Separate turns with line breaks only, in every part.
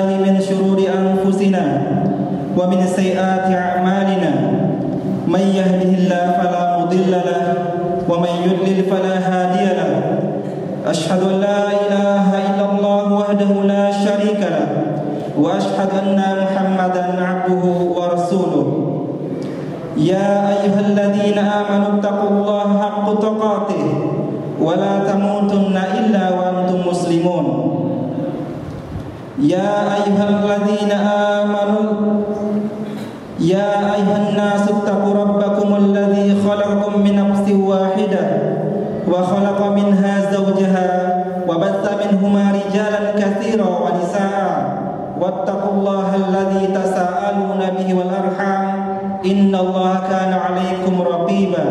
من شرور أنفسنا ومن سيئات أعمالنا من يهده الله فلا مضل له ومن يضلل فلا هادي له أشهد أن لا إله إلا الله وحده لا شريك له وأشهد أن محمدا عبده ورسوله يا أيها الذين آمنوا اتقوا الله حق تقاته ولا تموتن إلا وأنتم مسلمون يا أيها الذين آمنوا يا أيها الناس اتقوا ربكم الذي خلقكم من نفس واحدة وخلق منها زوجها وبث منهما رجالا كثيرا ونساء واتقوا الله الذي تساءلون به والأرحام إن الله كان عليكم رقيبا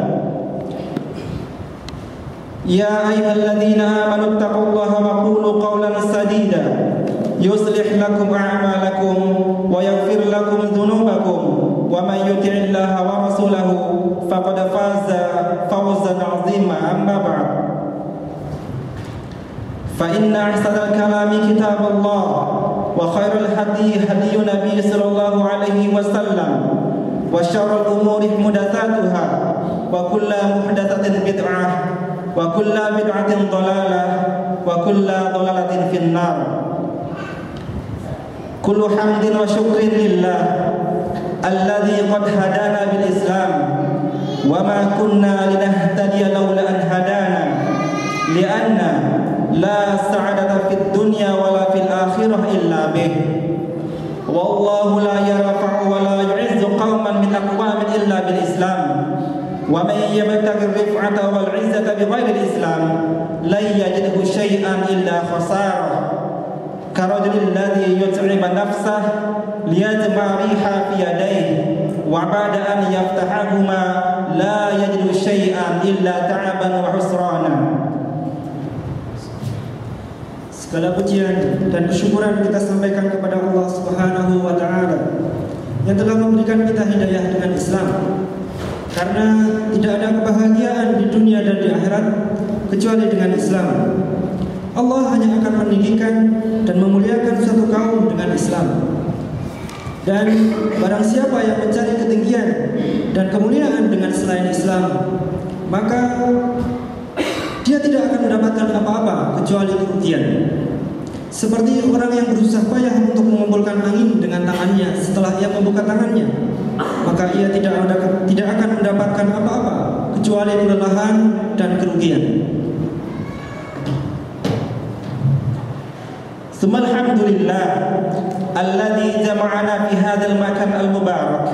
يا أيها الذين آمنوا اتقوا الله وقولوا قولا سديدا يصلح لكم أعمالكم ويغفر لكم ذنوبكم ومن يطع الله ورسوله فقد فاز فوزا عظيما أما بعد فإن أحسن الكلام كتاب الله وخير الهدي هدي النبي صلى الله عليه وسلم وشر الأمور محدثاتها وكل محدثة بدعة وكل بدعة ضلالة وكل ضلالة في النار كل حمد وشكر لله الذي قد هدانا بالإسلام وما كنا لنهتدي لولا أن هدانا لأن لا سعادة في الدنيا ولا في الآخرة إلا به والله لا يرفع ولا يعز قوما من أقوام إلا بالإسلام ومن يبتغي الرفعة والعزة بغير الإسلام لن يجده شيئا إلا خسارة كرجل الذي يتعب نفسه ليجمع ريحا في يديه وبعد أن يفتحهما لا يجد شيئا إلا تعبا وحسرانا. Segala pujian dan kesyukuran kita sampaikan kepada Allah Subhanahu wa taala yang telah memberikan kita hidayah dengan Islam. Karena tidak ada kebahagiaan di dunia dan di akhirat kecuali dengan Islam. Allah hanya akan meninggikan dan memuliakan suatu kaum dengan Islam. Dan barang siapa yang mencari ketinggian dan kemuliaan dengan selain Islam, maka dia tidak akan mendapatkan apa-apa kecuali kerugian. Seperti orang yang berusaha payah untuk mengumpulkan angin dengan tangannya setelah ia membuka tangannya, maka ia tidak akan mendapatkan apa-apa kecuali kelelahan dan kerugian. ثم الحمد لله الذي جمعنا في هذا المكان المبارك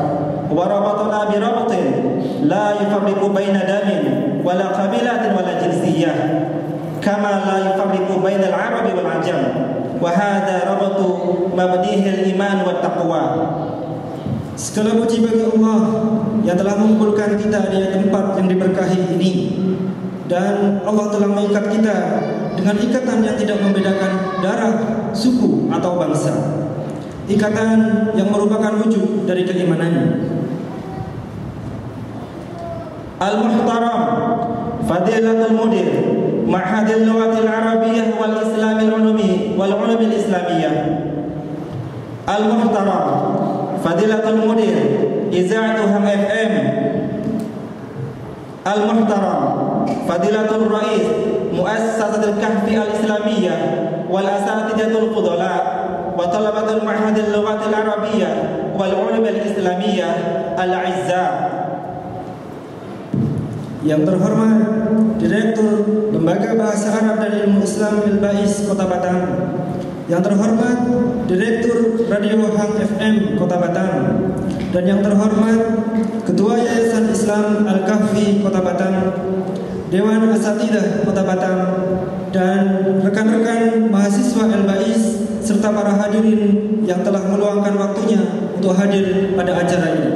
وربطنا بربط لا يفرق بين دم ولا قبيلة ولا جنسية كما لا يفرق بين العرب والعجم وهذا ربط مبنيه الإيمان والتقوى. Segala puji bagi Allah yang telah mengumpulkan kita di tempat yang diberkahi ini, dan Allah telah mengikat kita dengan ikatan yang tidak membedakan darah, suku atau bangsa. Ikatan yang merupakan wujud dari keimanan. Al-Muhtaram Fadilatul Mudir Ma'hadil Lughatil Arabiyyah wal Islamil Ulumi wal Ulumil Islamiyyah. Al-Muhtaram Fadilatul Mudir Iza'atu Ham FM. Al-Muhtaram Fadilatul Rais Muassasatul Kahfi Al-Islamiyyah wal Asatidatul Fudala wa Talabatul Ma'hadil Lughatil Arabiyyah wal Ulumil Islamiyyah Al-Aizza. Yang terhormat Direktur Lembaga Bahasa Arab dan Ilmu Islam Al-Bais Kota Batam, yang terhormat Direktur Radio Hang FM Kota Batam, dan yang terhormat Ketua Yayasan Islam Al-Kahfi Kota Batam, Dewan Asatidah Kota Batam, dan rekan-rekan mahasiswa Al-Bais serta para hadirin yang telah meluangkan waktunya untuk hadir pada acara ini.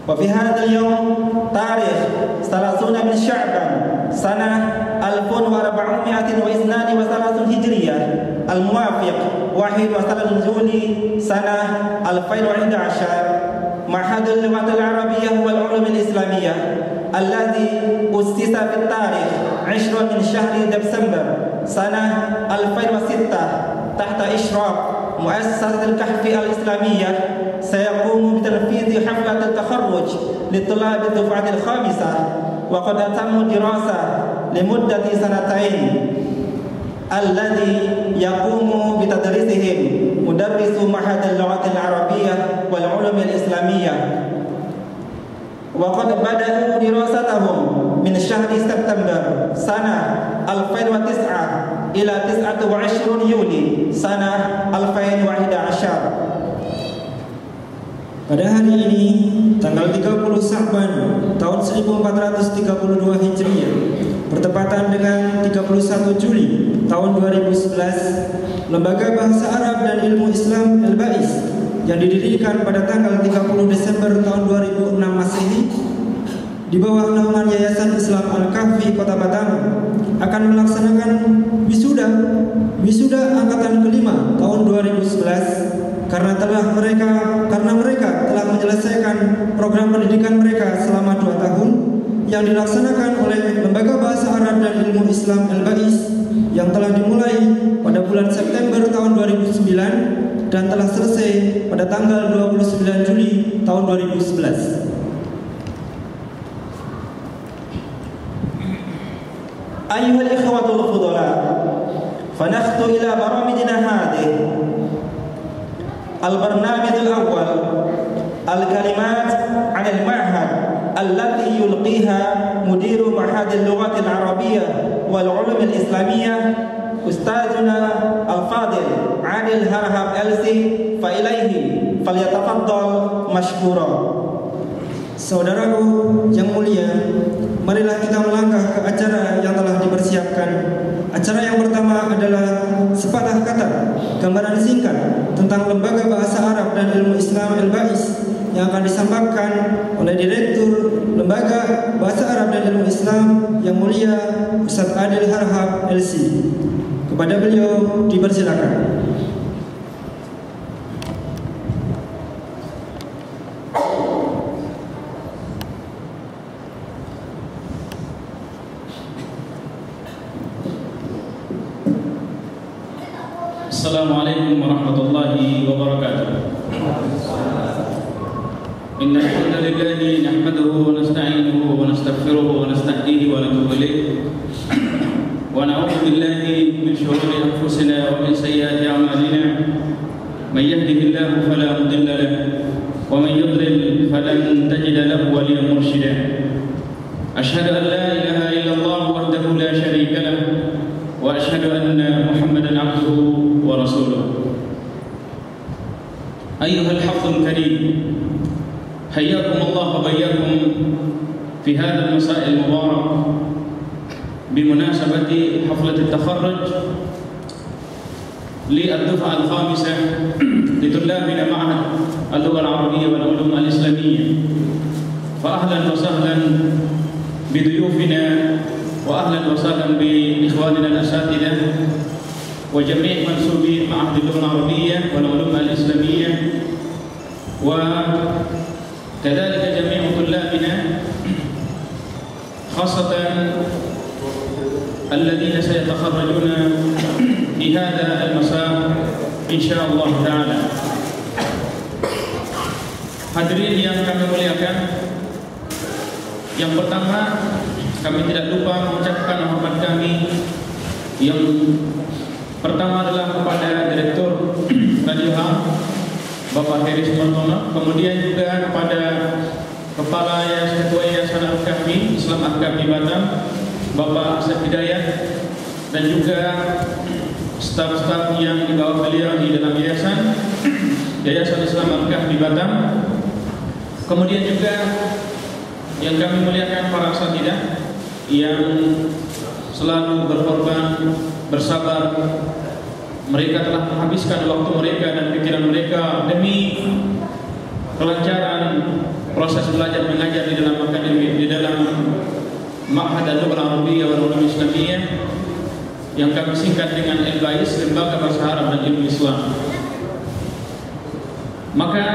وفي هذا اليوم تاريخ 30 من شعبان سنة 1432 هجرية الموافق 1 جولي سنة 2011 معهد اللغة العربية والعلوم الإسلامية
الذي أسس في التاريخ 10 من شهر ديسمبر سنة 2006 تحت إشراف مؤسسة الكهف الإسلامية سيقوم بتنفيذ حفلة التخرج لطلاب الدفعة الخامسة، وقد أتموا الدراسة لمدة 2 الذي يقوم بتدريسهم مدرس معهد اللغة العربية والعلوم الإسلامية، وقد بدأوا دراستهم من شهر سبتمبر سنة 2009 إلى 29 يولي سنة 2011.
Pada hari ini, tanggal 30 Sa'ban tahun 1432 Hijriah, bertepatan dengan 31 Juli tahun 2011, Lembaga Bahasa Arab dan Ilmu Islam Al-Bais yang didirikan pada tanggal 30 Desember tahun 2006 Masehi di bawah naungan Yayasan Islam Al-Kahfi Kota Batam akan melaksanakan wisuda angkatan kelima tahun 2011 karena mereka telah menyelesaikan program pendidikan mereka selama 2 tahun yang dilaksanakan oleh Lembaga Bahasa Arab dan Ilmu Islam Al-Bais yang telah dimulai pada bulan September tahun 2009 dan telah selesai pada tanggal 29 Juli tahun 2011.
أيها الإخوة الفضلاء، فنخطو إلى برامجنا هذه. البرنامج الأول الكلمات عن المعهد التي يلقيها مدير معهد اللغة العربية والعلوم الإسلامية أستاذنا الفاضل عادل هرهب LC، فإليه فليتفضل مشكورا.
Saudaraku yang mulia, marilah kita melangkah ke acara yang telah dipersiapkan. Acara yang pertama adalah sepatah kata, gambaran singkat tentang Lembaga Bahasa Arab dan Ilmu Islam Al-Bais yang akan disampaikan oleh Direktur Lembaga Bahasa Arab dan Ilmu Islam yang mulia Ustaz Adil Harhab LC. Kepada beliau dipersilakan.
Assalamualaikum warahmatullahi wabarakatuh. Innal hamdalillah nahmaduhu wa nasta'inuhu wa nastaghfiruhu wa nastahdihi wa natubu ilayh. Wa na'udzu billahi min shururi anfusina wa min sayyiati a'malina. Man yahdihillahu fala mudilla lahu wa man yudlil falan tajida lahu waliyyan murshida. Ashhadu an la ilaha illallah wahdahu la sharika lahu wa ashhadu anna Muhammadan 'abduhu wa rasuluh. Ayyuhal hafdhul karim, hayyakum Allah wa bayyakum fi hadha al-masa' al-mubarak bimunasabati haflat at-takharruj للدفعة الخامسة لطلابنا معهد اللغة العربية والعلوم الإسلامية. فأهلا وسهلا بضيوفنا وأهلا وسهلا بإخواننا الأساتذة وجميع منسوبي معهد اللغة العربية والعلوم الإسلامية، وكذلك جميع طلابنا خاصة الذين سيتخرجون في هذا المساء إن شاء الله تعالى. Hadirin yang kami muliakan, yang pertama kami tidak lupa mengucapkan hormat kami yang pertama adalah kepada Direktur Radio HAM Bapak Heri Sumartono, kemudian juga kepada Kepala Ketua Yayasan Al-Kahfi Islam Al-Kahfi Batam Bapak Asep Hidayat, dan juga staf-staf yang di bawah beliau di dalam Yayasan Islam Al-Kahfi Batam. Kemudian juga yang kami muliakan para asatidzah yang selalu berkorban, bersabar. Mereka telah menghabiskan waktu mereka dan pikiran mereka demi kelancaran proses belajar mengajar di dalam akademi, di dalam Ma'had Al-Lugha Al-Arabiyyah wal Ulum Islamiyah yang kami singkat dengan Al-Bais, Lembaga Bahasa Arab dan Ilmu Islam. Maka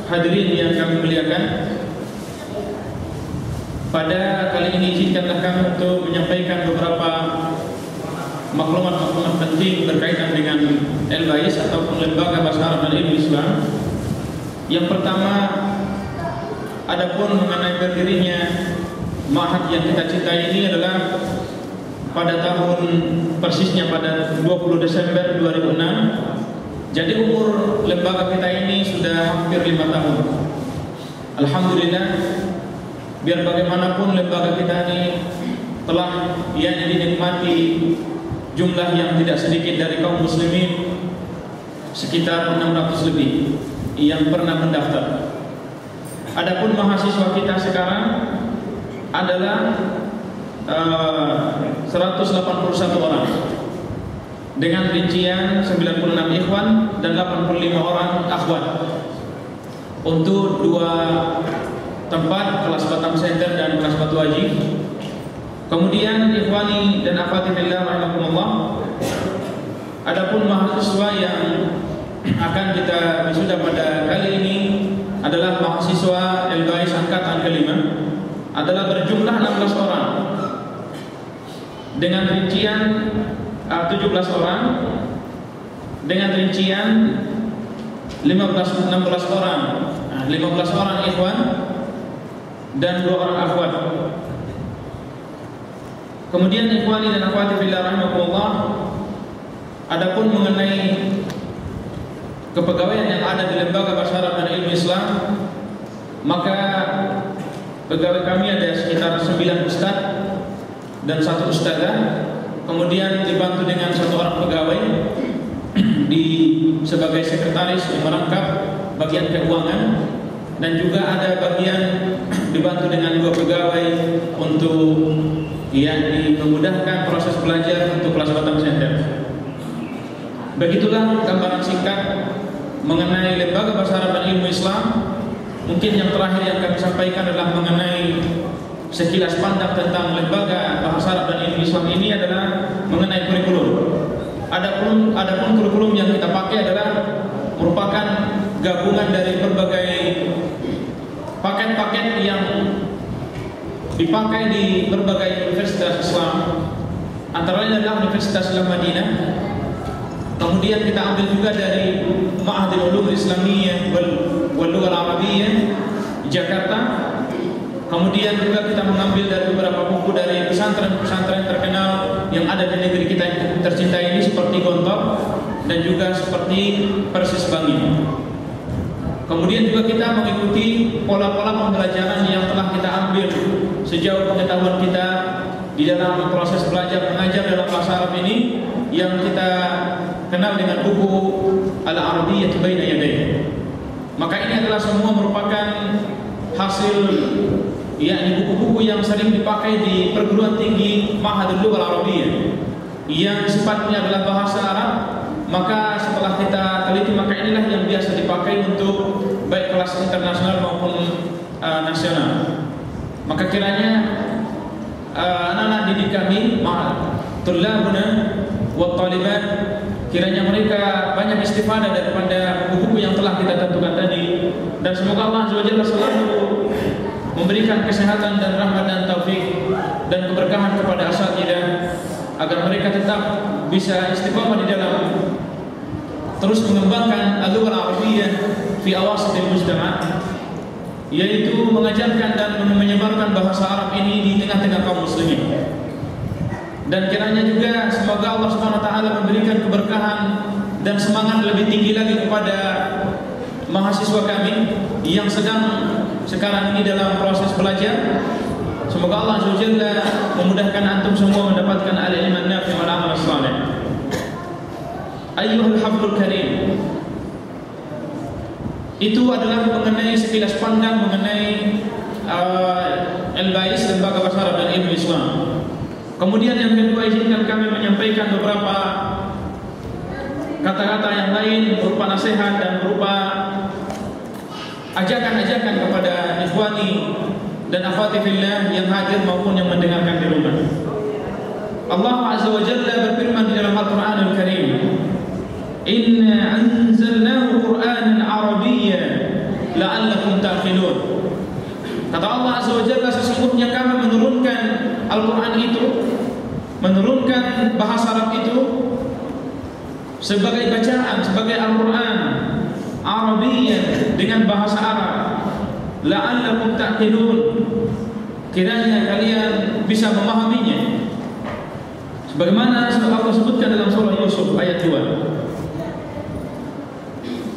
hadirin yang kami muliakan, Pada kali ini izinkanlah kami untuk menyampaikan beberapa maklumat-maklumat penting berkaitan dengan LBAIS ataupun Lembaga Bahasa Arab dan Ilmu Islam. Yang pertama, adapun mengenai berdirinya ma'had yang kita cintai ini adalah pada tahun persisnya pada 20 Desember 2006. Jadi umur lembaga kita ini sudah hampir 5 tahun. Alhamdulillah, biar bagaimanapun lembaga kita ini telah dinikmati jumlah yang tidak sedikit dari kaum muslimin, sekitar 600 lebih yang pernah mendaftar. Adapun mahasiswa kita sekarang adalah 181 orang dengan rincian 96 ikhwan dan 85 orang akhwat untuk 2 tempat, kelas Batam Center dan kelas Batu Haji. Kemudian ikhwani dan akhwati fillah rahimakumullah, adapun mahasiswa yang akan kita wisuda pada kali ini adalah mahasiswa LBAIS angkatan kelima, adalah berjumlah 16 orang dengan rincian 17 orang dengan rincian 16 orang, 15 orang ikhwan dan 2 orang akhwat. Kemudian ikhwani dan akhwati fillah rahimakumullah, adapun mengenai kepegawaian yang ada di Lembaga Bahasa Arab dan Ilmu Islam, maka pegawai kami ada sekitar 9 ustaz dan 1 ustazah. Kemudian dibantu dengan 1 orang pegawai sebagai sekretaris yang merangkap bagian keuangan, dan juga ada bagian dibantu dengan 2 pegawai untuk memudahkan proses belajar untuk kelas Batam Center. Begitulah gambaran singkat mengenai Lembaga Bahasa Arab dan Ilmu Islam. Mungkin yang terakhir yang kami sampaikan adalah mengenai sekilas pandang tentang Lembaga Bahasa Arab dan Ilmu Islam ini adalah mengenai kurikulum. Adapun kurikulum yang kita pakai adalah merupakan gabungan dari berbagai paket-paket yang dipakai di berbagai universitas Islam, antara lain adalah Universitas Islam Madinah. Kemudian kita ambil juga dari Ma'hadul Ulum Islamiyah wal Lughah Arabiyyah di Jakarta. Kemudian juga kita mengambil dari beberapa buku dari pesantren-pesantren terkenal yang ada di negeri kita yang tercinta ini, seperti Gontor dan juga seperti Persis Bangi. Kemudian juga kita mengikuti pola-pola pembelajaran yang telah kita ambil sejauh pengetahuan kita di dalam proses belajar mengajar dalam bahasa Arab ini, yang kita kenal dengan buku Al-Arabiyyah Baina Yaday. Maka ini adalah semua merupakan hasil buku-buku yang sering dipakai di perguruan tinggi Ma'hadul Lughah Arabiyyah yang sifatnya adalah bahasa Arab. Maka setelah kita teliti, maka inilah yang biasa dipakai untuk baik kelas internasional maupun nasional. Maka kiranya anak-anak didik kami, tulabuna wa talibat, kiranya mereka banyak istifadah daripada buku-buku yang telah kita tentukan tadi, dan semoga Allah Azza wa Jalla selalu memberikan kesehatan dan rahmat dan taufik dan keberkahan kepada asatidzah, agar mereka tetap bisa istiqamah di dalam terus mengembangkan al-lughah al-arabiyyah fi awasidil mujtama', yaitu mengajarkan dan menyebarkan bahasa Arab ini di tengah-tengah kaum muslimin. Dan kiranya juga semoga Allah Subhanahu wa taala memberikan keberkahan dan semangat lebih tinggi lagi kepada mahasiswa kami yang sedang sekarang ini dalam proses belajar. Semoga Allah Azza wa Jalla memudahkan antum semua mendapatkan al-ilm an-nafi' wal amal salih. Ayyuhal hafidhul karim, itu adalah mengenai sekilas pandang mengenai LBAIS, Lembaga Bahasa Arab dan Ilmu Islam. Kemudian yang kedua, izinkan kami menyampaikan beberapa kata-kata yang lain berupa nasihat dan berupa ajakan-ajakan kepada ikhwani dan akhwati fillah yang hadir maupun yang mendengarkan di rumah. Allah Azza wa Jalla berfirman di dalam Al-Qur'anul Karim, "Inna anzalnahu Qur'anan Arabiyyan la'allakum ta'qilun." Kata Allah Azza wa Jalla, sesungguhnya kami menurunkan Al-Quran itu, menurunkan bahasa Arab itu sebagai bacaan, sebagai Al-Quran Arabiyyan dengan bahasa Arab, la'allakum ta'qilun, kiranya kalian bisa memahaminya, sebagaimana Allah sebutkan dalam surah Yusuf ayat 2.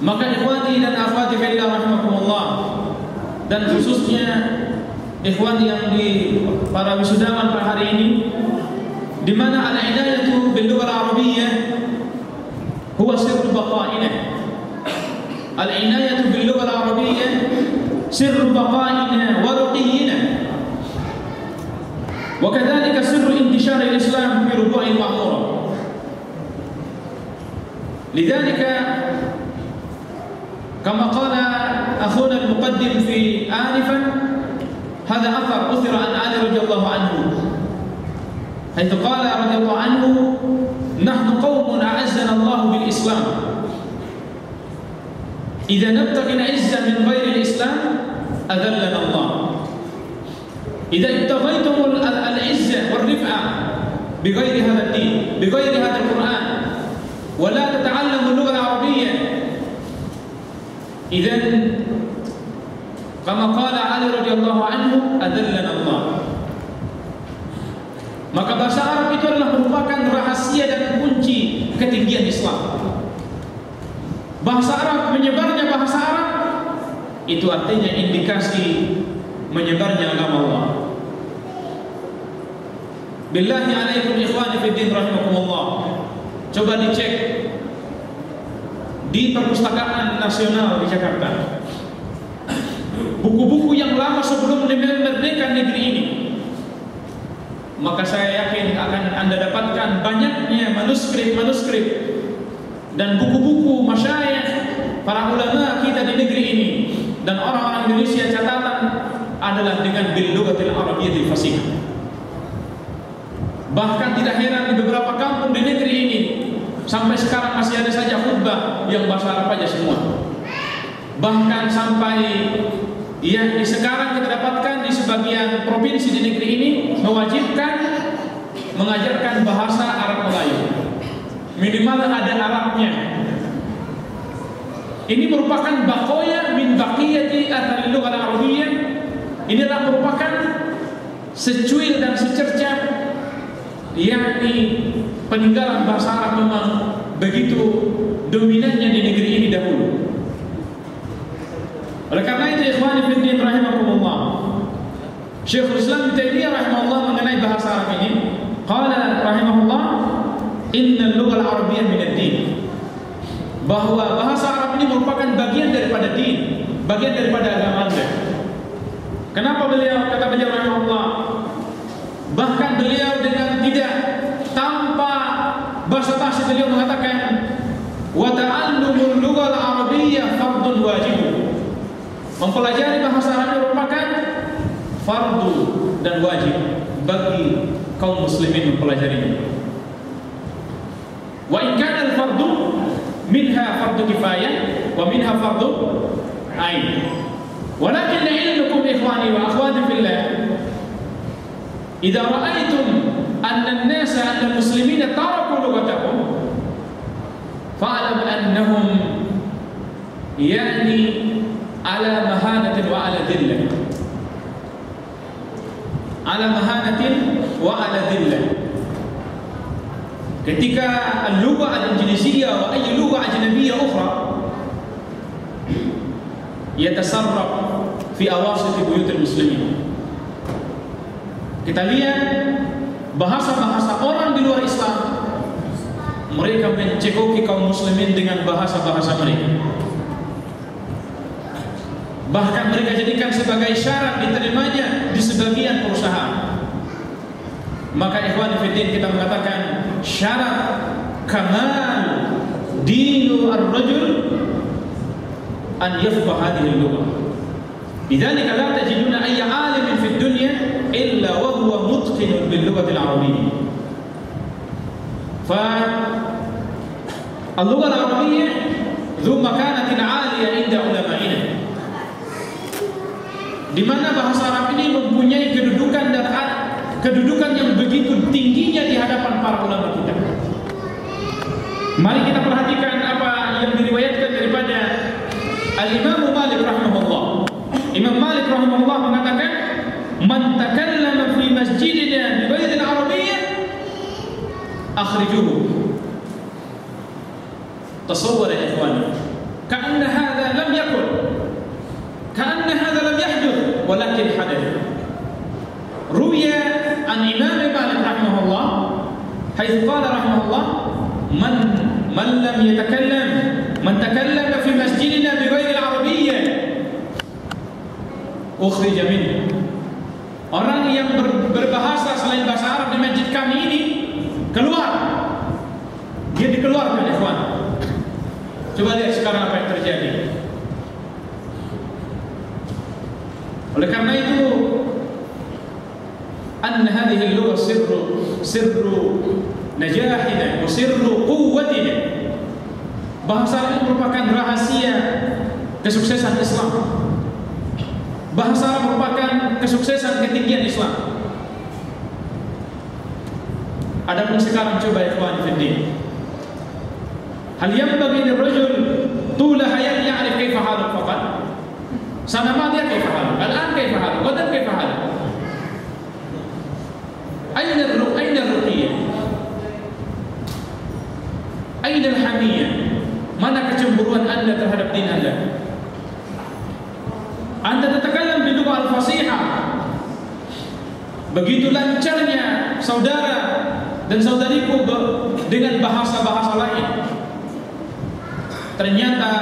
Maka ikhwati dan akhwati fillah rahimakumullah, dan khususnya ikhwan yang di para wisudawan pada hari ini, di mana al-inayatu bil lugha al-arabiyyah huwa sirru baqa'ina. Al-inayatu bil lugha al-arabiyyah sirru baqa'ina wa ruqiyyina, wa kadzalika sirru intishar al-islam fi rubu'il ma'mura. Lidzalika kama qala akhuna al-muqaddim fi anifan, hadha athar uthira an Ali radhiyallahu anhu, haitsu qala radhiyallahu anhu, nahnu qaumun a'azzana Allah bil Islam, idza nabtaghi al-'izza min ghairi al-Islam adallana Allah, idza ibtaghaytum al-'izza wal-rif'a bighairi hadha ad-din, bighairi hadha al-Qur'an, wa la tata'allamu al-lugha al-'arabiyyah, idzan kama qala Ali radhiyallahu anhu adallana Allah. Maka bahasa Arab itu adalah merupakan rahasia dan kunci ketinggian Islam. Bahasa Arab, menyebarnya bahasa Arab itu artinya indikasi menyebarnya agama Allah. Billahi alaikum ikhwani fi din rahimakumullah, coba dicek di Perpustakaan Nasional di Jakarta, buku-buku yang lama sebelum merdeka negeri ini, maka saya yakin akan Anda dapatkan banyaknya manuskrip-manuskrip dan buku-buku masyayikh para ulama kita di negeri ini dan orang-orang Indonesia. Catatan adalah dengan bil lughatil arabiyyatil fasihah. Bahkan tidak heran di beberapa kampung di negeri ini sampai sekarang masih ada saja khutbah yang bahasa Arab aja semua. Bahkan sampai yang sekarang kita dapatkan di sebagian provinsi di negeri ini mewajibkan mengajarkan bahasa Arab Melayu, minimal ada Arabnya. Ini merupakan baqaya min baqiyati athar al-lugha al-arabiyyah. Ini adalah merupakan secuil dan secercah, yakni peninggalan bahasa Arab memang begitu dominannya di negeri ini dahulu. Oleh karena itu ikhwani fi din rahimakumullah, Syekhul Islam Ibnu Taimiyah rahimahullah mengenai bahasa Arab ini, qala rahimahullah, innal lugha al-arabiyyah min ad-din, bahwa bahasa Arab ini merupakan bagian daripada din, bagian daripada agama Anda. Kenapa beliau, kata beliau rahimahullah, bahkan beliau dengan tidak tanpa basa-basi beliau mengatakan, wa ta'allumul lugha al-arabiyyah fardun wajib. Mempelajari bahasa Arab merupakan fardu dan wajib bagi kaum muslimin mempelajarinya. Wa in kana al-fardu minha fardu kifayah wa minha fardu ain. Walakin ilmukum ikhwani wa akhwati fillah, idza ra'aytum anna an-nasa anna al-muslimina taraku lughatahum fa'lam annahum yani ala mahanatin wa ala dhillah, ala mahanatin wa ala dhillah. Ketika al-lugha al-injiliziyah wa ayy lugha ajnabiyyah ukhra yatasarraf fi awasit buyut al-muslimin, kita lihat bahasa-bahasa orang di luar Islam, mereka mencekoki kaum muslimin dengan bahasa-bahasa mereka. Bahkan mereka jadikan sebagai syarat diterimanya di sebagian perusahaan. Maka ikhwan fillah kita mengatakan syarat kamal dinu ar-rajul an yafqah hadhihi al-lugha. Lidzalika la tajiduna ayya 'alimin fid dunya illa wa huwa mutqin bil lughati al-arabiyyah. Fa al-lugha al-arabiyyah dhu makanatin 'aliyah 'inda ulama'ina. di mana bahasa Arab ini mempunyai kedudukan yang begitu tingginya di hadapan para ulama kita. Mari kita perhatikan apa yang diriwayatkan daripada Al-Imam Malik rahimahullah. Imam Malik rahimahullah mengatakan, "Man takallama fi masjidina bi ghairi al-arabiyyah akhrijuhu." Tasawwar ya ikhwan, ka'anna hadha lam yakun, ka'anna hadha lam yahduth, walakin hadath. Ruwiya an Imam Malik rahimahullah haitsu qala rahimahullah, man lam yatakallam, man takallama fi masjidina bi ghairi al-arabiyyah ukhrija minhu. Orang yang berbahasa selain bahasa Arab di masjid kami ini keluar. Dia dikeluarkan, ikhwan. Coba lihat sekarang apa yang terjadi. Oleh karena itu, anna hadhihi al-lugha sirru najahina wa sirru quwwatina. Bahasa Arab merupakan rahasia kesuksesan Islam. Bahasa Arab merupakan kesuksesan ketinggian Islam. Adapun sekarang coba ikhwan fillah, hal yanbaghi lirajul tula hayat ya'rif kaifa halu faqat. Sana madhiya kaifa halu, al-an kaifa halu, gadan kaifa halu. Aina ar-ruqiyyah? Aina al-hamiyyah? Mana kecemburuan Anda terhadap din Anda? Anda tatakallam bi lugha al-fasihah. Begitu lancarnya saudara dan saudariku dengan bahasa-bahasa lain. Ternyata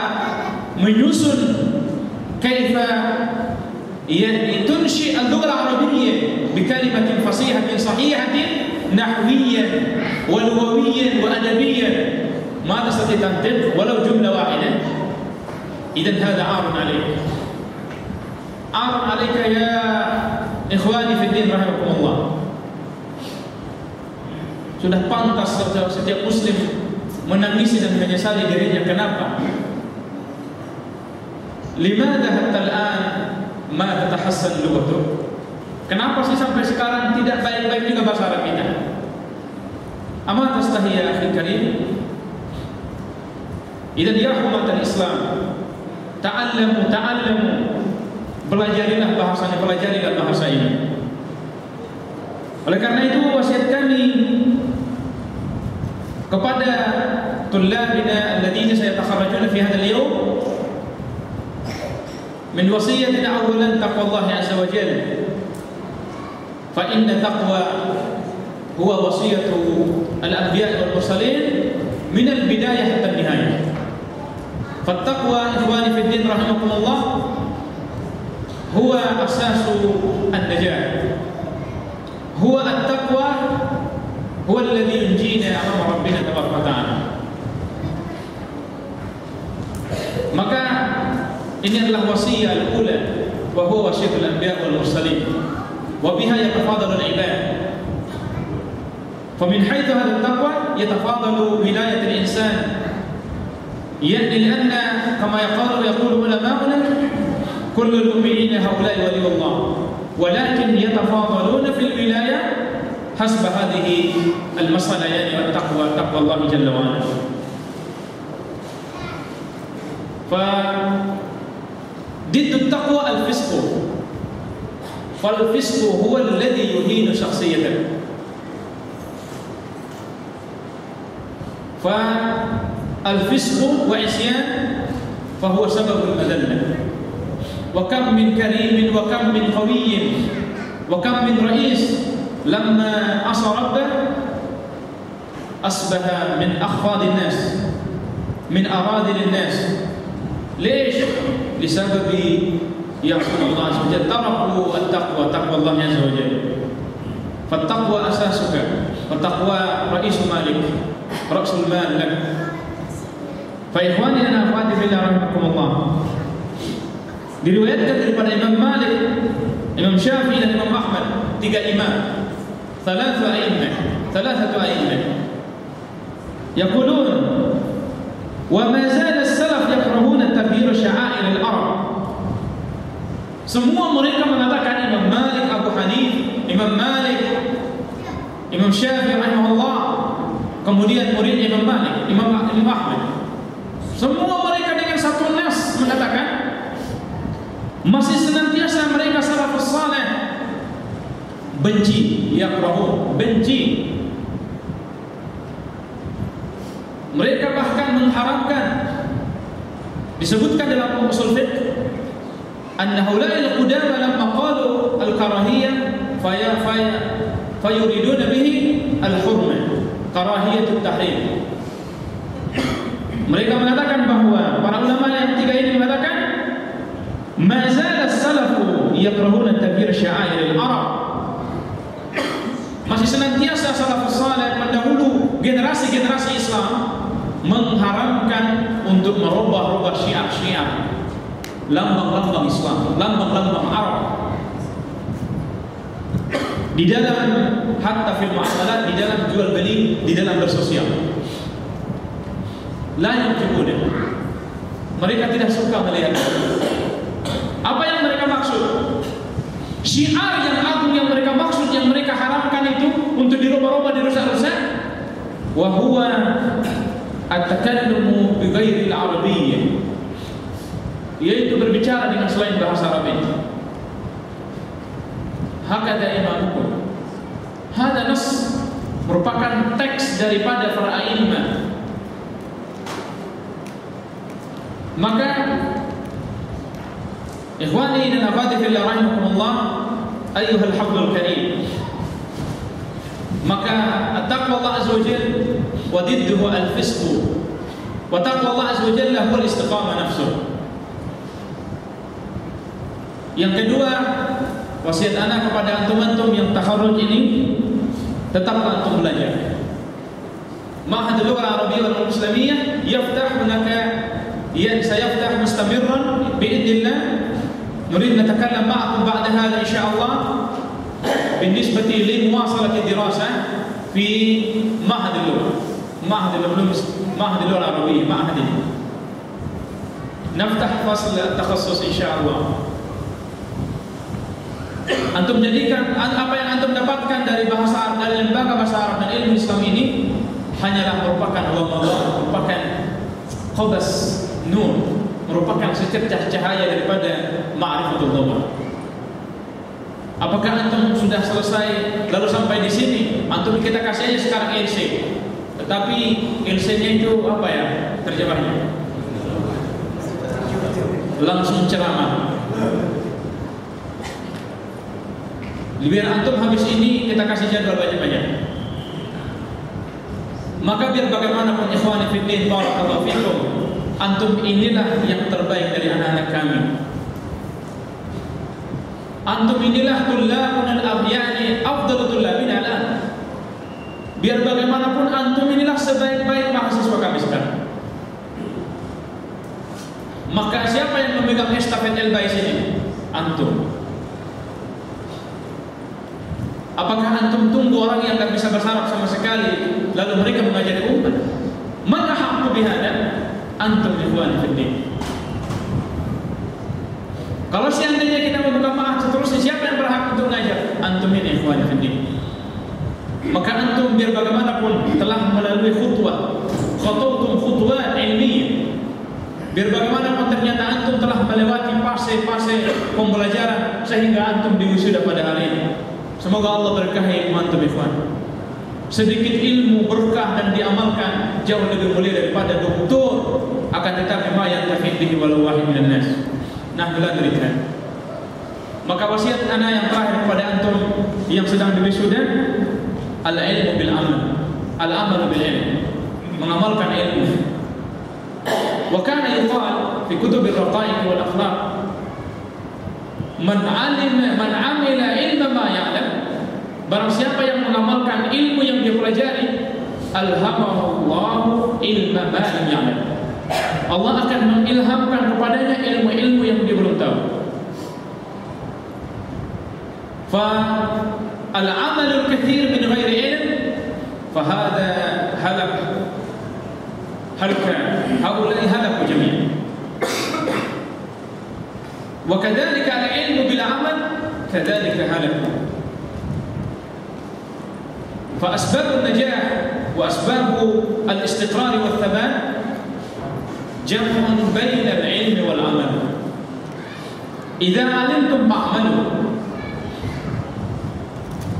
menyusun kaifa tunshi al-lugha al-arabiyyah bi kalimatin fasihatin sahihatin nahwiyyan wa lughawiyyan wa adabiyyan ma tastati tantiq walau jumlah wahidah. Idan hadha 'arun 'alayk. Arun alaika ya ikhwani fi din rahimakumullah. Sudah pantas setiap muslim menangisi dan menyesali dirinya. Kenapa? Limadha hatta al-an ma tatahassan lughatuh? Kenapa sih sampai sekarang tidak baik-baik juga bahasa Arab kita? Ama tastahi ya akhi karim? Idan ya umat al-Islam, ta'allamu, pelajarilah bahasanya, pelajarilah bahasa ini. Oleh karena itu wasiat kami kepada tullabina alladziina sayatakharrajuna fi hadzal yawm min wasiyatina awwalan taqwallahi azza wa jalla. Fa inna taqwa huwa wasiyatu al-anbiya' wal mursalin min al-bidayah hatta an-nihayah. Fattaqwa ikhwani fi din rahimakumullah huwa asasu an-najah. Huwa at-taqwa huwa alladhi yunjina amama rabbina tabaraka wa ta'ala. Maka ini adalah wasiyah al-ula wa huwa wasiyatul anbiya wal mursalin wa biha yatafadalu al-ibad. Famin haitsu hadha at-taqwa yatafadalu wilayat al-insan, yani lianna kama yaqulu ulama'una kullu al-mu'minina haula'i waliyullah walakin yatafadaluna fil wilayah hasba hadhihi al-mas'ala, yani at-taqwa, taqwa Allah jalla wa ala. Fa ضد التقوى الفسق، فالفسق هو الذي يهين شخصيتك. فالفسق وعصيان فهو سبب المذلة. وكم من كريم وكم من قوي وكم من رئيس لما عصى ربه أصبح من أخفاض الناس من أراذل الناس. ليش؟ لسبب يعصون الله عز وجل، تركوا التقوى، تقوى الله عز وجل. فالتقوى أساسك، والتقوى رئيس مالك، رأس المال لك. فإخواني أنا أخواتي في الله رحمكم الله، diriwayatkan daripada Imam Malik, Imam Syafi'i dan Imam Ahmad, tiga imam, thalathatu a'immah, yaqulun wa ma zala as-salaf yakrahuna tabhir sya'air al-arab. Semua mereka mengatakan Imam Malik, Abu Hanif, Imam Malik, Imam Syafi'i rahimahullah, kemudian murid Imam Malik, Imam Ahmad. Semua mereka dengan satu nas mengatakan masih senantiasa mereka salafus saleh benci, yakrahu, benci. Mereka bahkan mengharamkan. Disebutkan dalam usul fiqh anna haula'il qudama lamma qalu al-karahiyyah fayuriduna bihi al-hurmah, karahiyatut tahrim. Mereka mengatakan bahwa para ulama yang tiga ini mengatakan ma zala as-salafu yakrahuna takbir sya'air al-arab. Masih senantiasa salafus saleh mendahulu generasi-generasi Islam mengharamkan untuk merubah-rubah syiar-syiar, lambang-lambang Islam, lambang-lambang Arab di dalam hatta fil muamalat, di dalam jual beli, di dalam bersosial. La yujibuna. Mereka tidak suka melihat. Apa yang mereka maksud? Syiar yang agung yang mereka maksud, yang mereka haramkan itu untuk dirubah-rubah, dirusak-rusak. Wa huwa at-takallumu bi ghairi al-arabiyyah, yaitu berbicara dengan selain bahasa Arab. Hakada imamukum. Hada nas merupakan teks daripada para a'imah. Maka ikhwani dan akhwati fillah rahimakumullah, ayyuhal hablul karim, maka at-taqwa Allah azza wa jalla wa didduhu al-fisq, wa taqwa Allah azza wa jalla huwa al-istiqamah nafsuh. Yang kedua, wasiat ana kepada antum-antum yang takharruj ini, tetaplah antum belajar. Ma'had al-lugha al-arabiyyah wal islamiyah yaftah hunaka, sayaftah mustamirran bi'idnillah. Nurid natakallam ma'akum ba'da hadha insyaallah بالنسبة لمواصلة الدراسة في معهد اللغة، معهد اللغة العربية، معهد نفتح فصل التخصص إن شاء الله. Antum jadikan apa yang antum dapatkan dari bahasa Arab, dari lembaga bahasa Arab dan ilmu Islam ini hanyalah merupakan wadah, merupakan qobas nur, merupakan secercah cahaya daripada ma'rifatul lugah. Apakah antum sudah selesai lalu sampai di sini? Antum kita kasih aja sekarang LC. Tetapi LC-nya itu apa ya terjemahnya? Langsung ceramah. Biar antum habis ini kita kasih jadwal banyak-banyak. Maka biar bagaimanapun ikhwani fiddin barakallahu fikum, antum inilah yang terbaik dari anak-anak kami. Antum inilah tullabun al-abyani afdalu tullabina al-an. Biar bagaimanapun antum inilah sebaik-baik mahasiswa kami sekarang. Maka siapa yang memegang estafet Elbais ini? Antum. Apakah antum tunggu orang yang tak bisa bahasa Arab sama sekali lalu mereka mengajari umat? Man ahaqqu bihada? Antum ikhwani fiddin. Kalau seandainya kita membuka ma'had seterusnya, siapa yang berhak untuk mengajar? Antum ini ikhwani fiddin. Maka antum biar bagaimanapun telah melalui khutwatum khutwat ilmiah. Biar bagaimanapun ternyata antum telah melewati fase-fase pembelajaran sehingga antum diwisuda pada hari ini. Semoga Allah berkahi antum ikhwan. Sedikit ilmu berkah dan diamalkan jauh lebih mulia daripada doktor, akan tetapi ma yantafi bihi walau wahid minan nas. Nah, belajar. Maka wasiat ana yang terakhir kepada antum yang sedang diwisuda, al-ilmu bil amal, al-amal bil ilm, mengamalkan ilmu. Wa kana yuqal fi kutub ar-raqaiq wal akhlaq, man amila ilma ma ya'lam, barang siapa yang mengamalkan ilmu yang dia pelajari, alhamahu Allahu ilma ma lam ya'lam, Allah akan mengilhamkan kepadanya ilmu-ilmu yang dia belum tahu. Fa al-amal al-kathir min ghairi ilm fa hadha halaka haulai halaku jami'an. Wa kadzalika al-ilmu bil 'amal kadzalika halakun. Fa asbabun najah wa asbabu al-istiqrar wa thabat jam'un baina al-'ilmi wal 'amal. Idza 'alimtum fa'malu.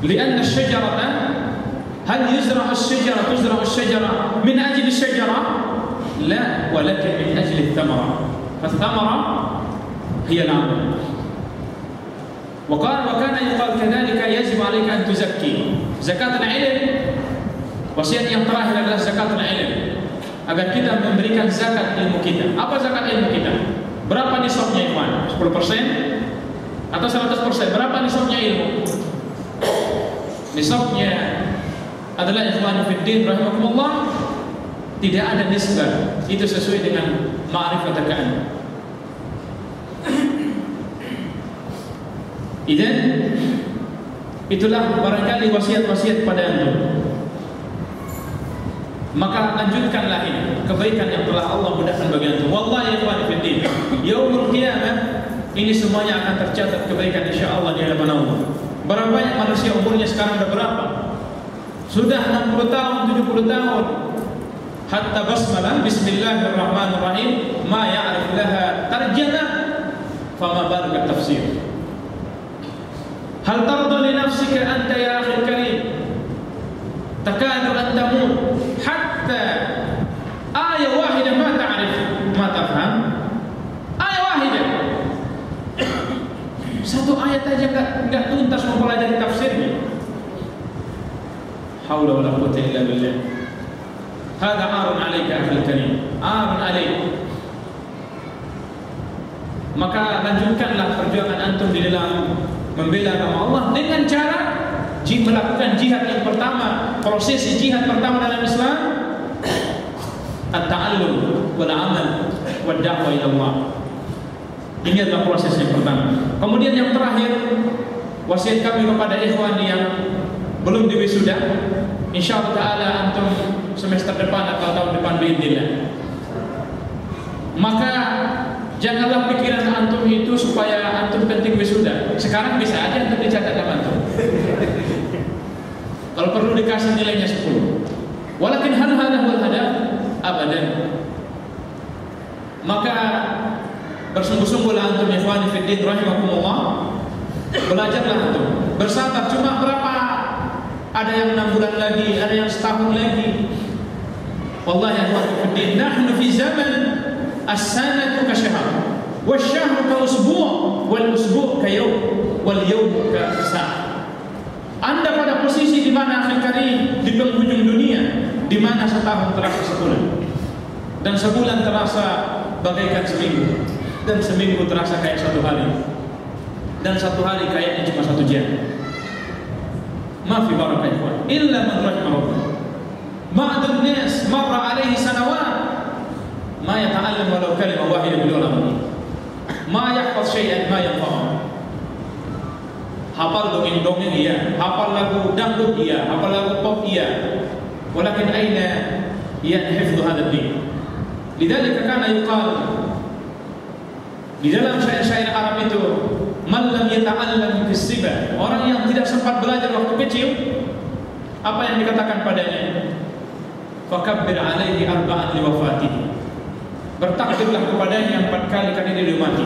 لأن الشجرة هل تزرع الشجرة من أجل الشجرة؟ لا، ولكن من أجل الثمرة. فالثمرة هي العمل. وكان يقال كذلك يجب عليك أن تزكي. زكاة العلم wasiat yang terakhir adalah zakat ilmu, agar kita memberikan zakat ilmu kita. Apa zakat ilmu kita? Berapa nisabnya iman? 10% atau 100%? Berapa nisabnya ilmu? Nisabnya adalah ikhwan fiddin rahimakumullah, tidak ada nisbah, itu sesuai dengan ma'rifat Anda. Idan itulah barangkali wasiat-wasiat pada antum. Maka lanjutkanlah ini kebaikan yang telah Allah mudahkan bagi antum. Wallahi ikhwan fiddin, yaumul qiyamah ini semuanya akan tercatat kebaikan insyaallah di hadapan Allah. Berapa banyak manusia umurnya sekarang sudah berapa? Sudah 60 tahun, 70 tahun. Hatta basmalah bismillahirrahmanirrahim ma ya'rif laha tarjamah fama baluka tafsir. Hal tarda li nafsika anta ya akhi karim takadu an tamut hatta ayat wahidah ma ta'rif ma tafham. Ayat wahidah, satu ayat aja enggak tuntas mempelajari tafsirnya. Haula wala quwwata illa billah. Hada arun 'alaika akhil karim, arun 'alaik. Maka lanjutkanlah perjuangan antum di dalam membela agama Allah dengan cara melakukan jihad yang pertama. Prosesi jihad pertama dalam Islam at-ta'allum wal 'amal wad da'wah ila Allah. Ini adalah proses yang pertama. Kemudian yang terakhir, wasiat kami kepada ikhwan yang belum diwisuda, insyaallah taala antum semester depan atau tahun depan biidznillah. Maka janganlah pikiran antum itu supaya antum penting wisuda. Sekarang bisa aja antum dicatat sama antum. Kalau perlu dikasih nilainya 10. Walakin hal hadha wal hadaf abadan. Maka bersungguh-sungguhlah antum ikhwani fiddin rahimakumullah. Belajarlah antum. Bersabar cuma berapa? Ada yang 6 bulan lagi, ada yang setahun lagi. Wallahi ikhwani fiddin, nahnu fi zaman as-sanatu ka syahr, wasyahru ka usbu', wal usbu' ka yawm, wal yawm ka sa'ah. Anda pada posisi di mana akhir karim, di penghujung dunia, di mana setahun terasa sebulan, dan sebulan terasa bagaikan seminggu, dan seminggu terasa kayak 1 hari, dan 1 hari kayaknya cuma 1 jam. Ma fi barakah ikhwan illa man rahimah rabbah. Ma'adun nas marra alaihi sanawat ma yata'allam walau kalimah wahidah bil ulama. Ma yahfaz syai'an ma yanfa'u. Hafal dongeng-dongeng iya, hafal lagu dangdut iya, hafal lagu pop iya. Walakin aina hifdhu hadha ad-din. Lidzalika kana yuqal di dalam syair-syair Arab itu, man lam yata'allam fis-siba, orang yang tidak sempat belajar waktu kecil, apa yang dikatakan padanya? Fakabbir alaihi arba'an li wafatihi. Bertakbirlah kepadanya 4 kali karena dia mati.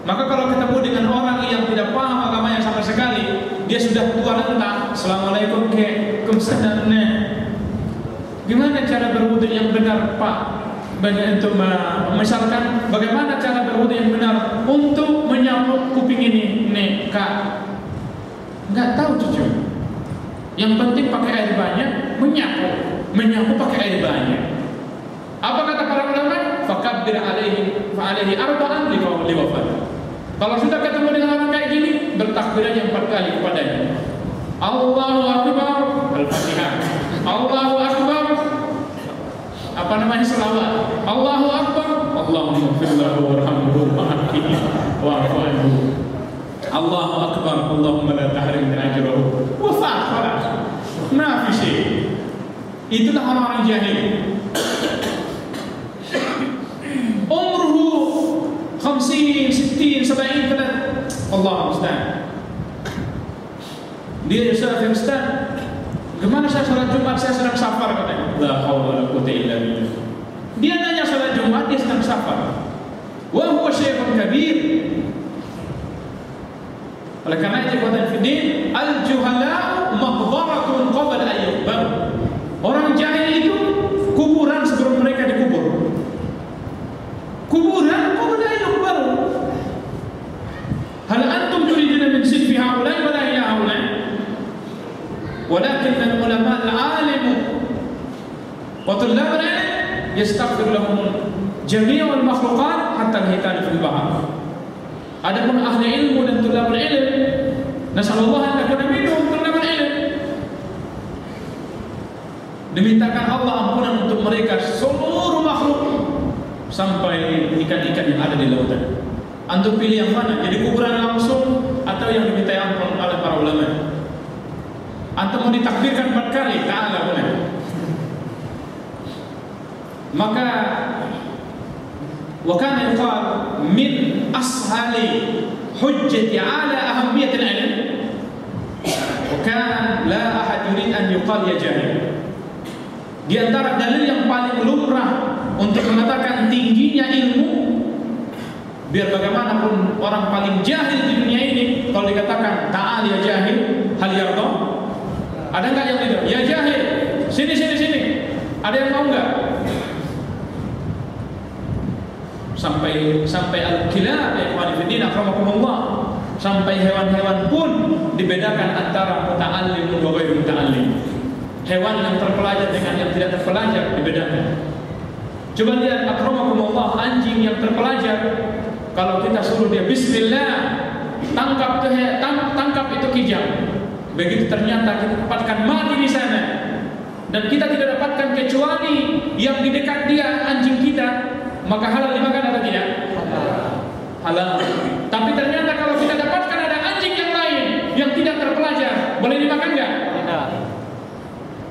Maka kalau ketemu dengan orang yang tidak paham agamanya sama sekali, dia sudah tua renta, assalamualaikum waalaikumsalam. Gimana cara berwudu yang benar, Pak? Banyak untuk misalkan bagaimana cara berwudu yang benar untuk menyapu kuping ini, nih Kak. Enggak tahu cucu. Yang penting pakai air banyak, menyapu pakai air banyak. Apa kata para ulama? Fakabbir alaihi arba'an li wafat. Kalau sudah ketemu dengan orang kayak gini, bertakbir aja 4 kali kepadanya. Allahu akbar, Al-Fatihah. Allahu akbar, apa namanya, selawat. Allahu akbar, Allahumma ighfir lahu warhamhu wa'afihi wa'fu anhu. Allahu akbar, Allahumma la tahrimna ajrahu. Wa fa'ala. Ma fi syai'. Itulah orang-orang jahil. Umruhu 50 50, 60, 70 pada Allah Ustaz. Dia Ustaz, gimana saya salat Jumat, saya sedang safar katanya. La haula wala quwwata illa billah. Dia nanya salat Jumat, dia sedang safar. Wa huwa syekhun kabir. Oleh karena itu ikhwatan fiddin, al-juhala maghbaratun qabla an yuqbar. Orang jahil itu kuburan sebelum mereka dikubur. Kuburan qabla an yuqbar. Hal antum turiduna min sinfi haula'i wa la ila haula'i? Walakin al-ulama al-alim wa tullab al-ilm yastaghfir lahum jami'ul makhluqat hatta al-hitan fil bahr. Adapun ahli ilmu dan tulabul ilm, nasallallahu an takuna minhum tulabul ilm, dimintakan Allah ampunan untuk mereka seluruh makhluk sampai ikan-ikan yang ada di lautan. Antum pilih yang mana? Jadi kuburan langsung atau yang diminta ampun oleh para ulama? Antum mau ditakbirkan 4 kali? Ta'ala boleh. Maka وكان يقال من أسهل حجة على أهمية العلم وكان لا أحد يريد أن يقال يا جاهل. Di antara dalil yang paling lumrah untuk mengatakan tingginya ilmu, biar bagaimanapun orang paling jahil di dunia ini, kalau dikatakan ta'al ya jahil, hal yarda? Ada nggak yang tidak? Ya jahil, sini. Ada yang mau nggak? Sampai al-kilab ya ikhwan fillah akramakumullah, sampai hewan-hewan pun dibedakan antara muta'allim dan ghairu muta'allim. Hewan yang terpelajar dengan yang tidak terpelajar dibedakan. Coba lihat akramakumullah, anjing yang terpelajar, kalau kita suruh dia bismillah, tangkap itu kijang. Begitu ternyata kita dapatkan mati di sana, dan kita tidak dapatkan kecuali yang di dekat dia anjing kita, maka halal dimakan atau tidak? Halal. Tapi ternyata kalau kita dapatkan ada anjing yang lain yang tidak terpelajar, boleh dimakan nggak? Tidak.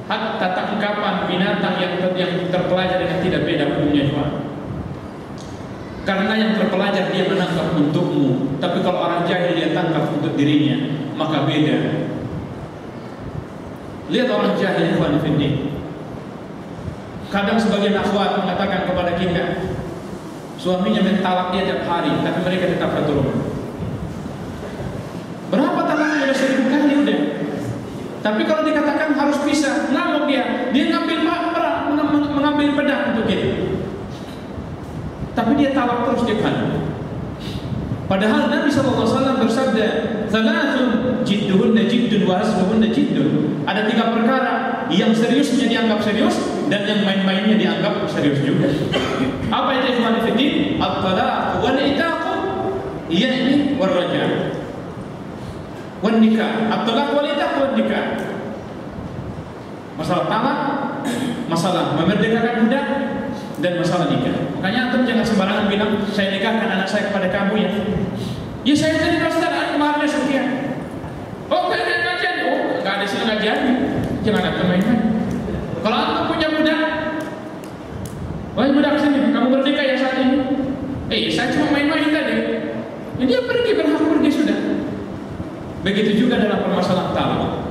Hatta tangkapan binatang yang terpelajar dengan tidak beda hukumnya, Tuhan. Karena yang terpelajar dia menangkap untukmu, tapi kalau orang jahil dia tangkap untuk dirinya, maka beda. Lihat orang jahil, Tuhan Findi. Kadang sebagian akhwat mengatakan kepada kita, suaminya mentalak dia tiap hari, tapi mereka tetap satu rumah. Berapa talaknya? Udah 1000 kali udah. Tapi kalau dikatakan harus pisah, ngamuk dia mengambil pedang untuk kita. Tapi dia talak terus tiap hari. Padahal Nabi SAW bersabda, "Thalathun jidduhunna jiddun wa hasbuhunna jiddun." Ada 3 perkara yang seriusnya dianggap serius dan yang main-mainnya dianggap serius juga. Apa itu ikhwan fillah? At-talaq wal itaq, yakni war-raja'. Wan nikah, at-talaq wal itaq wan nikah. Masalah talak, masalah memerdekakan budak, dan masalah nikah. Makanya antum jangan sembarangan bilang saya nikahkan anak saya kepada kamu ya. Ya saya tadi Ustaz, maharnya sekian. Oh enggak ada kajian, enggak ada sini kajian. Jangan antum main-main. Kalau antum punya budak, wahai budak sini, kamu merdeka ya saat ini. Saya cuma main-main tadi. Ya, dia pergi, berhak pergi sudah. Begitu juga dalam permasalahan talak.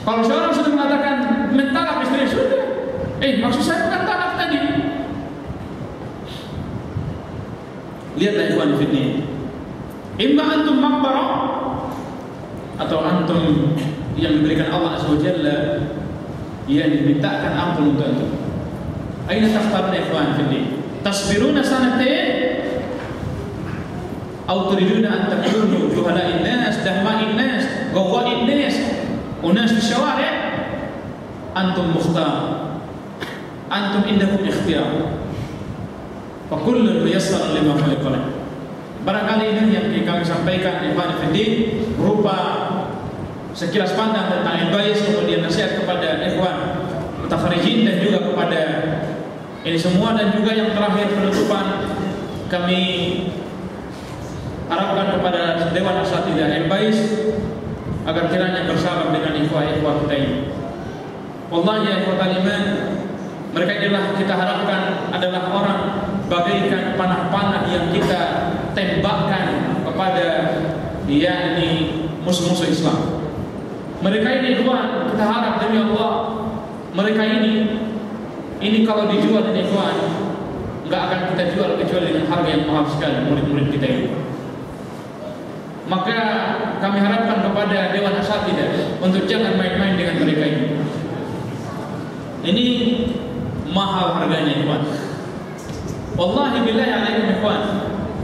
Kalau seorang sudah mengatakan mentalak istri, sudah. Maksud saya bukan talak tadi. Lihatlah ikhwan fillah. Imma antum maqbarah, atau antum yang diberikan Allah Azza wa Jalla yang dimintakan ampun untuk antum. Aina takhtaruna ikhwan fillah? Tasbiruna sanatain atau turiduna an takunu juhala'in nas, dahma'in nas, gawa'in nas, unas di syawari'? Antum mukhtar. Antum indakum ikhtiyar. Fa kullun muyassar lima khuliqa lahu. Barangkali ini yang kami sampaikan ikhwan fillah berupa sekilas pandang tentang al-bais, kemudian nasihat kepada ikhwan mutafarrijin dan juga kepada ini semua, dan juga yang terakhir penutupan kami harapkan kepada Dewan Asatidzah al-bais agar kiranya bersabar dengan ikhwah-ikhwah kita ini. Wallahi ya ikhwatal iman, Mereka inilah kita harapkan adalah orang bagaikan panah-panah yang kita tembakkan kepada yakni musuh-musuh Islam. Mereka ini ikhwan, kita harap demi Allah, mereka ini kalau dijual ini ikhwan, nggak akan kita jual kecuali dengan harga yang mahal sekali murid-murid kita ini. Maka kami harapkan kepada Dewan Asatidzah untuk jangan main-main dengan mereka ini. Ini mahal harganya ikhwan. Wallahi billahi alaikum ikhwan.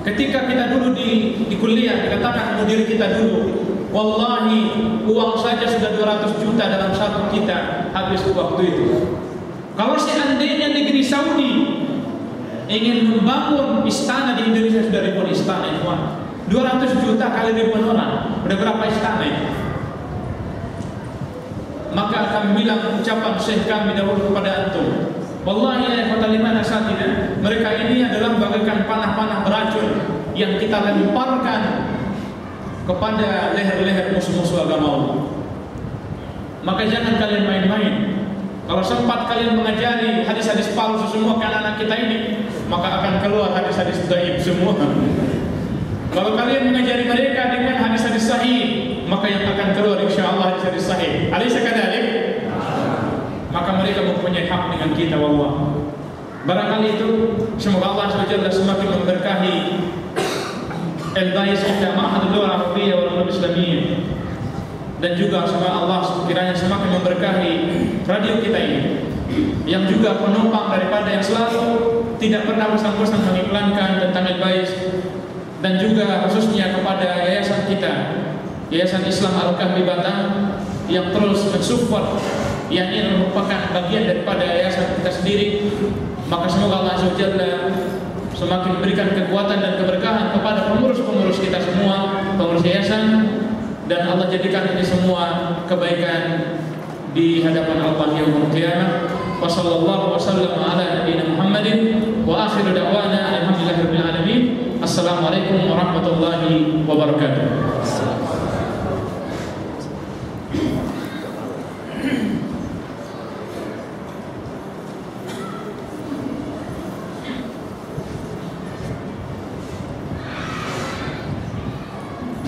Ketika kita dulu di kuliah dikatakan mudir kita dulu, wallahi uang saja sudah 200 juta dalam satu kita habis waktu itu. Kalau seandainya negeri Saudi ingin membangun istana di Indonesia, sudah ribuan istana ikhwan. 200 juta kali ribuan orang, udah berapa istana itu? Maka kami bilang ucapan Syekh kami dahulu kepada antum, wallahi ya ikhwatal iman asatidz, mereka ini adalah bagaikan panah-panah beracun yang kita lemparkan kepada leher-leher musuh-musuh agama Allah. Maka jangan kalian main-main. Kalau sempat kalian mengajari hadis-hadis palsu semua ke anak-anak kita ini, maka akan keluar hadis-hadis dhaif semua. Kalau kalian mengajari mereka dengan hadis-hadis sahih, maka yang akan keluar insyaallah hadis-hadis sahih. Alaysa kadzalik? Maka mereka mempunyai hak dengan kita, wallah. Barangkali itu semoga Allah SWT semakin memberkahi Al-Bais Indah Ma'hadul Lughah Arabiyyah wal Ulum Islamiyyah, dan juga semoga Allah kiranya semakin memberkahi radio kita ini, yang juga penumpang daripada yang selalu tidak pernah bosan-bosan mengiklankan tentang Al-Bais, dan juga khususnya kepada yayasan kita, Yayasan Islam Al-Kahfi Batam, yang terus mensupport yang ini merupakan bagian daripada yayasan kita sendiri. Maka semoga Allah SWT semakin memberikan kekuatan dan keberkahan kepada pengurus-pengurus kita semua, pengurus yayasan, dan Allah jadikan ini semua kebaikan di hadapan Allah yaumul qiyamah. Wa sallallahu wasallam ala nabiyyina Muhammadin wa akhiru da'wana alhamdulillahirabbil alamin. Assalamualaikum warahmatullahi wabarakatuh.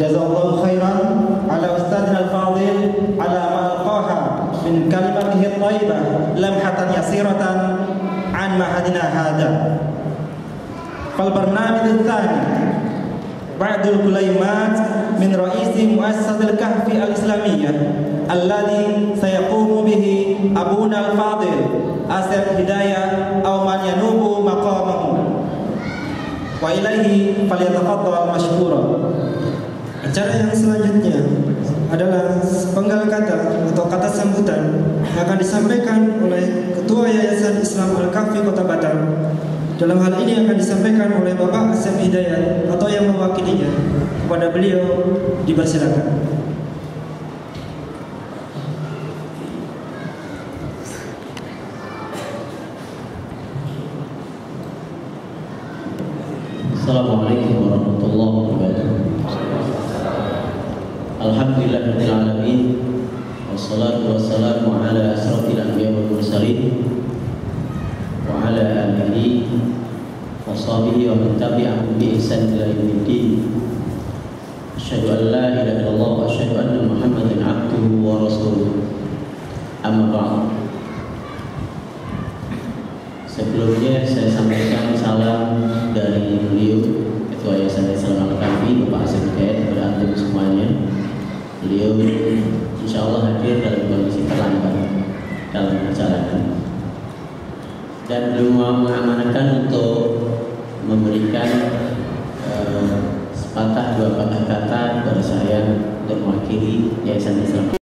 Jazakallahu khairan ala ustadzina al-fadil ala ma alqaha min kalimatihi at-thayyibah lamhatan yasiratan an ma'hadina hadha. Fal barnamij ats-tsani ba'dul kulaymat min ra'isi muassasatil kahfi al-islamiyyah alladhi sayaqumu bihi abuna al-fadil Asep Hidayah aw man yanubu maqamahu wa ilaihi falyatafaddal mashkura.
Acara yang selanjutnya adalah penggal kata atau kata sambutan yang akan disampaikan oleh Ketua Yayasan Islam Al-Kahfi Kota Batam. Dalam hal ini akan disampaikan oleh Bapak Asep Hidayat atau yang mewakilinya. Kepada beliau dipersilakan.
Assalamualaikum warahmatullahi wabarakatuh. Alhamdulillahirabbil alamin, wassalatu wassalamu ala asrofil anbiya wal mursalin wa ala alihi wa sahbihi wa man tabi'ahum bi ihsan ila yaumiddin. Asyhadu an la ilaha illallah wa asyhadu anna Muhammadan abduhu wa rasuluh. Amma ba'd. Sebelumnya saya sampaikan salam dari beliau Ketua Yayasan Islam Al-Kahfi Bapak Asep Hidayat kepada antum semuanya. Beliau insya Allah hadir dalam kondisi terlambat dalam acara ini, dan beliau mengamanahkan untuk memberikan sepatah dua patah kata kepada saya untuk mewakili Yayasan Islam.